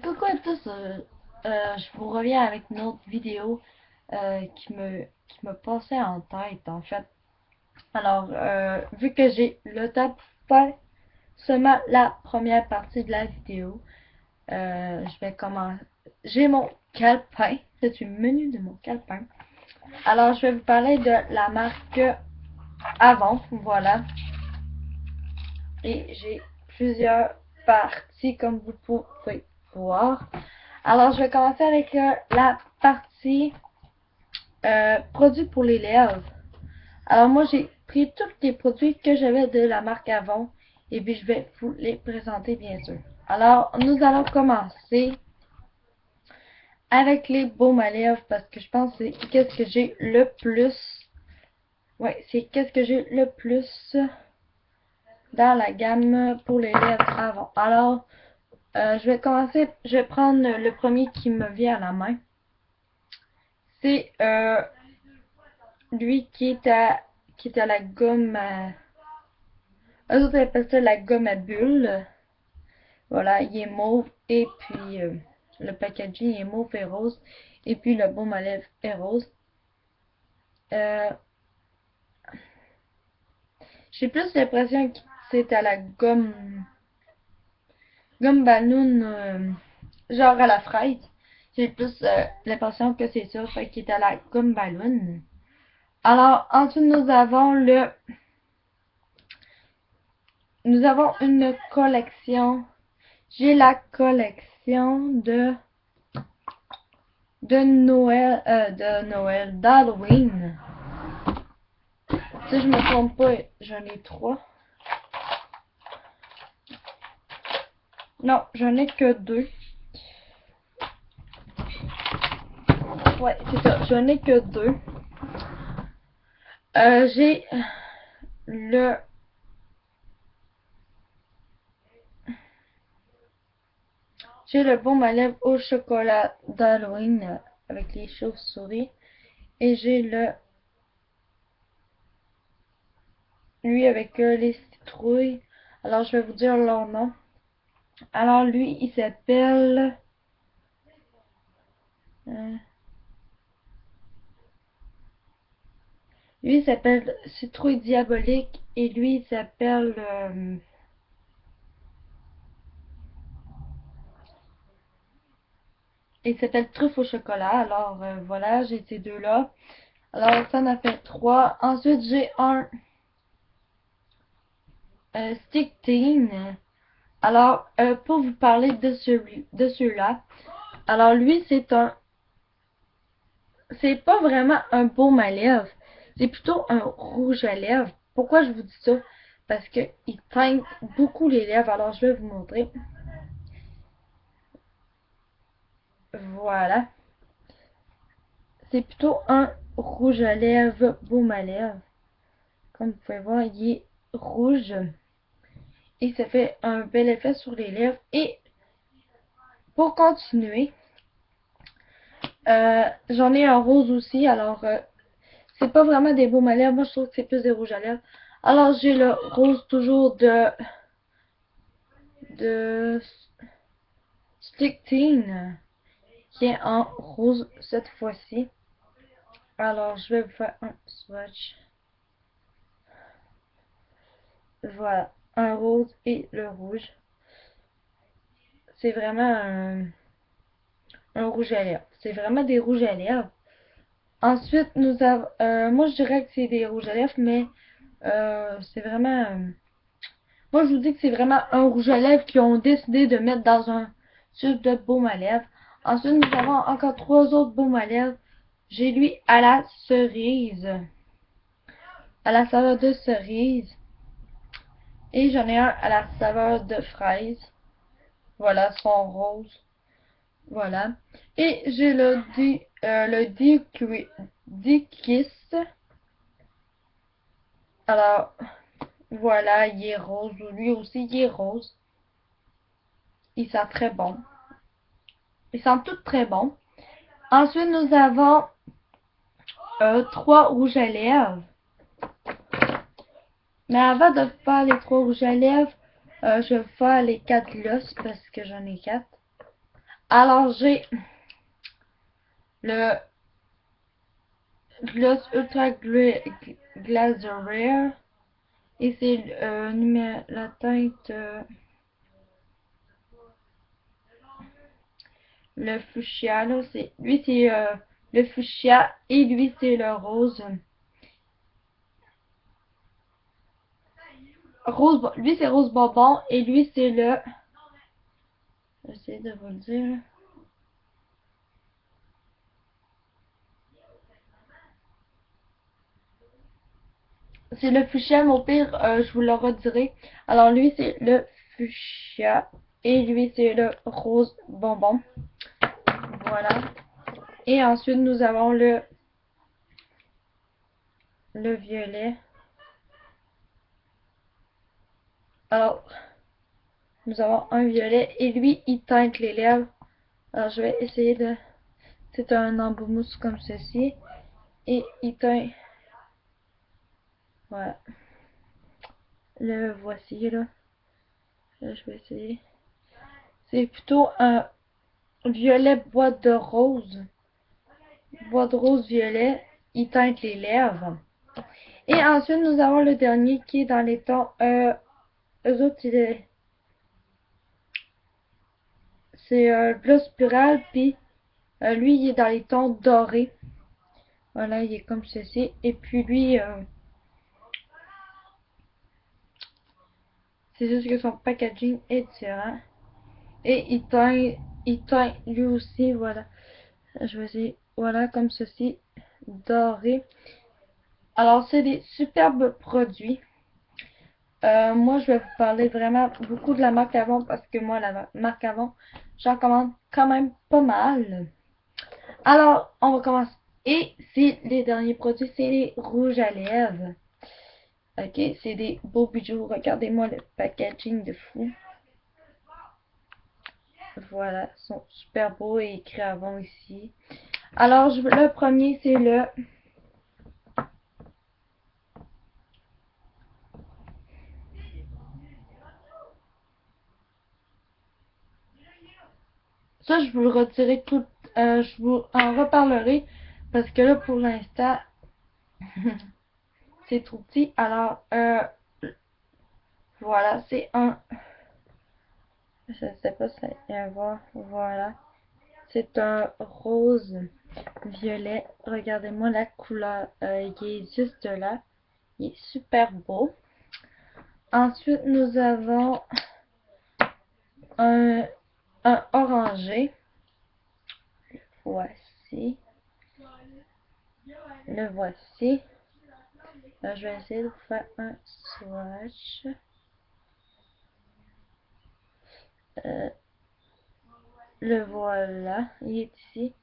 Coucou à tous, je vous reviens avec une autre vidéo qui me passait en tête en fait. Alors, vu que j'ai le temps pour faire seulement la première partie de la vidéo, je vais commencer. J'ai mon calepin, c'est une menu de mon calepin. Alors, je vais vous parler de la marque Avon, voilà. Et j'ai plusieurs parties comme vous pouvez voir. Alors, je vais commencer avec la partie produits pour les lèvres. Alors, moi, j'ai pris tous les produits que j'avais de la marque Avon et puis je vais vous les présenter, bien sûr. Alors, nous allons commencer avec les baumes à lèvres parce que je pense que c'est qu'est-ce que j'ai le plus. Ouais, c'est qu'est-ce que j'ai le plus dans la gamme pour les lèvres Avon. Alors, je vais commencer, je vais prendre le premier qui me vient à la main. C'est lui qui est à la gomme à... Eux autres appellent ça la gomme à bulles. Voilà, il est mauve et puis le packaging est mauve et rose. Et puis le baume à lèvres est rose. Euh, j'ai plus l'impression que c'est à la gomme ballon, genre à la fraise. J'ai plus l'impression que c'est ça, fait qu'il est à la gomme ballon. Alors, ensuite, nous avons une collection. J'ai la collection de Noël, d'Halloween. Si je me trompe pas, j'en ai trois. Non, j'en ai que deux. Ouais, c'est ça, j'en ai que deux. J'ai le j'ai le baume à lèvres au chocolat d'Halloween avec les chauves-souris. Et j'ai lui avec les citrouilles. Alors, je vais vous dire leur nom. Alors, lui, il s'appelle... euh, lui, il s'appelle Citrouille Diabolique. Et lui, il s'appelle Truffe au chocolat. Alors, voilà, j'ai ces deux-là. Alors, ça en a fait trois. Ensuite, j'ai un Stick Teen. Alors, pour vous parler de ceux-là, alors lui, c'est pas vraiment un baume à lèvres, c'est plutôt un rouge à lèvres. Pourquoi je vous dis ça? Parce que il teinte beaucoup les lèvres. Alors, je vais vous montrer. Voilà. C'est plutôt un rouge à lèvres, baume à lèvres. Comme vous pouvez voir, il est rouge. Et ça fait un bel effet sur les lèvres. Et pour continuer, j'en ai un rose aussi. Alors, c'est pas vraiment des baumes à lèvres. Moi, je trouve que c'est plus des rouges à lèvres. Alors, j'ai le rose toujours de Stick Teen, qui est en rose cette fois-ci. Alors, je vais vous faire un swatch. Voilà, un rose et le rouge. C'est vraiment un rouge à lèvres. C'est vraiment des rouges à lèvres. Ensuite, nous avons... moi, je dirais que c'est des rouges à lèvres, mais c'est vraiment... moi, je vous dis que c'est vraiment un rouge à lèvres qu'ils ont décidé de mettre dans un tube de baume à lèvres. Ensuite, nous avons encore trois autres baumes à lèvres. J'ai lui à la cerise. À la saveur de cerise. Et j'en ai un à la saveur de fraise. Voilà, son rose. Voilà. Et j'ai le D-Kiss. Alors, voilà, il est rose. Lui aussi, il est rose. Il sent très bon. Ils sont tous très bons. Ensuite, nous avons trois rouges à lèvres. Mais avant de faire les trois rouges à lèvres, je vais faire les quatre glosses parce que j'en ai quatre. Alors, j'ai le Gloss Ultra Glaze Rare. Et c'est la teinte le fuchsia là, lui c'est le fuchsia et lui c'est le rose. Lui c'est rose bonbon et lui c'est le, j'essaie de vous le dire. C'est le fuchsia, mais au pire, je vous le redirai. Alors lui c'est le fuchsia et lui c'est le rose bonbon. Voilà. Et ensuite nous avons le violet. Alors, nous avons un violet et lui, il teinte les lèvres. Alors, je vais essayer de... C'est un embout mousse comme ceci. Et il teint... Voilà. Le voici, là. Là, je vais essayer. C'est plutôt un violet bois de rose. Bois de rose violet. Il teinte les lèvres. Et ensuite, nous avons le dernier qui est dans les tons... eux autres, c'est bleu spiral, puis lui, il est dans les tons dorés. Voilà, il est comme ceci. Et puis lui, c'est juste que son packaging est différent. Et il teint lui aussi, voilà. Je vais essayer, voilà, comme ceci, doré. Alors, c'est des superbes produits. Moi, je vais vous parler vraiment beaucoup de la marque Avon parce que moi, la marque Avon, j'en commande quand même pas mal. Alors, on va commencer. Et c'est les derniers produits, c'est les rouges à lèvres. Ok, c'est des beaux bijoux. Regardez-moi le packaging de fou. Voilà, ils sont super beaux et écrits Avon ici. Alors, le premier, c'est le... Ça, je vous le retirerai tout... je vous en reparlerai parce que là, pour l'instant, c'est trop petit. Alors, voilà, c'est un... Je ne sais pas si ça y a à voir. Voilà. C'est un rose violet. Regardez-moi la couleur. Il est juste là. Il est super beau. Ensuite, nous avons un, un orangé. Voici. Le voici. Là, je vais essayer de vous faire un swatch. Euh, le voilà. Il est ici.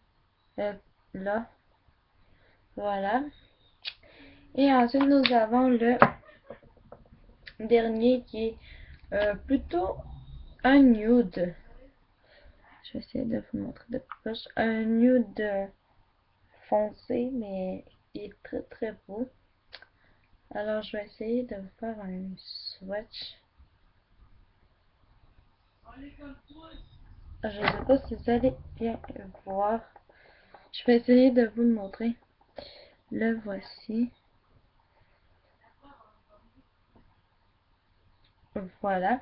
Là. Voilà. Et ensuite, nous avons le dernier qui est plutôt un nude. Je vais essayer de vous montrer de plus proche. Un nude foncé, mais il est très très beau. Alors, je vais essayer de vous faire un swatch. Je ne sais pas si vous allez bien voir. Je vais essayer de vous le montrer. Le voici. Voilà.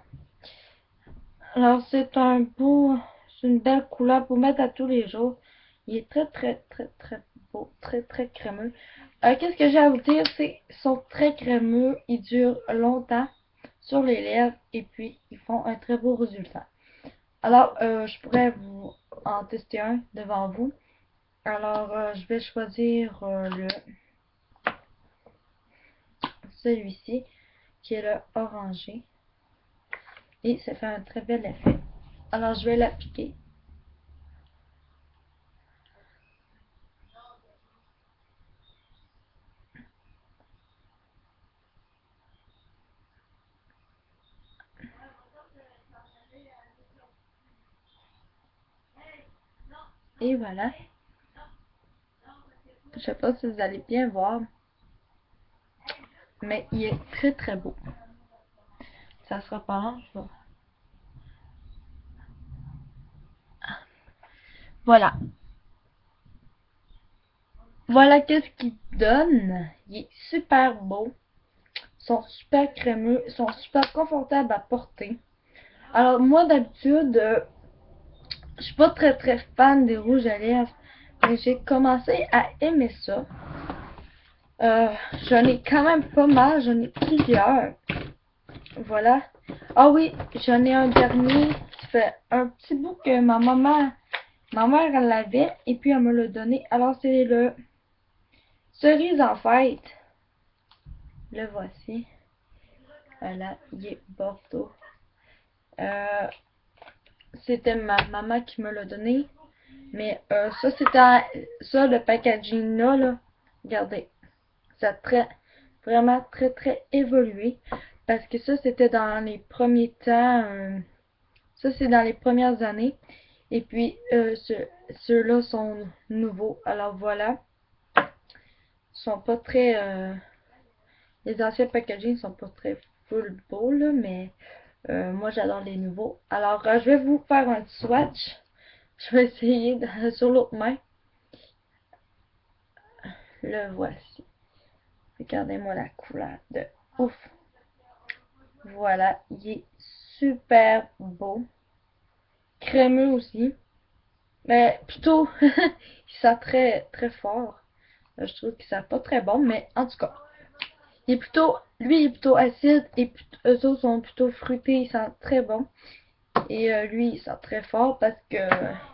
Alors, c'est une belle couleur pour mettre à tous les jours. Il est très, très, très, très beau. Très, très crémeux. Qu'est-ce que j'ai à vous dire? C'est qu'ils sont très crémeux. Ils durent longtemps sur les lèvres. Et puis, ils font un très beau résultat. Alors, je pourrais vous en tester un devant vous. Alors, je vais choisir celui-ci, qui est le orangé. Et ça fait un très bel effet. Alors, je vais l'appliquer. Et voilà. Je sais pas si vous allez bien voir. Mais il est très très beau. Ça sera pas long, je vais. Voilà. Voilà qu'est-ce qu'il donne. Il est super beau. Ils sont super crémeux. Ils sont super confortables à porter. Alors moi d'habitude, je suis pas très fan des rouges à lèvres. Mais j'ai commencé à aimer ça. J'en ai quand même pas mal. J'en ai plusieurs. Voilà. Ah oui, j'en ai un dernier. Ça fait un petit bout que ma mère elle l'avait. Et puis elle me l'a donné. Alors c'est le cerise en fête. Le voici. Voilà, il est Bordeaux. Euh, C'était ma maman qui me l'a donné. Mais ça, ça, le packaging là, regardez. Ça a vraiment très évolué. Parce que ça, c'était dans les premiers temps. Ça, c'est dans les premières années. Et puis, ceux-là sont nouveaux. Alors voilà. Ils sont pas très. Les anciens packaging sont pas très full beaux, là, mais moi j'adore les nouveaux. Alors, je vais vous faire un swatch. Je vais essayer sur l'autre main. Le voici. Regardez-moi la couleur de ouf. Voilà, il est super beau. Crémeux aussi. Mais plutôt, il sent très fort. Je trouve que ça sent pas très bon, mais en tout cas. Lui il est plutôt acide et eux autres sont plutôt fruités, ils sentent très bon. Et lui il sent très fort parce que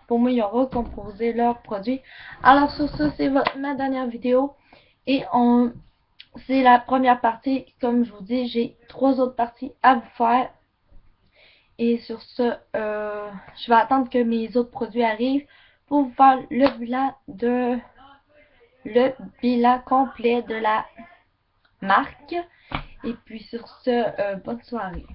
pour moi ils ont recomposé leurs produits. Alors sur ça c'est ma dernière vidéo et c'est la première partie. Comme je vous dis, j'ai 3 autres parties à vous faire. Et sur ce, je vais attendre que mes autres produits arrivent pour vous faire le bilan complet de la marque. Et puis sur ce, bonne soirée.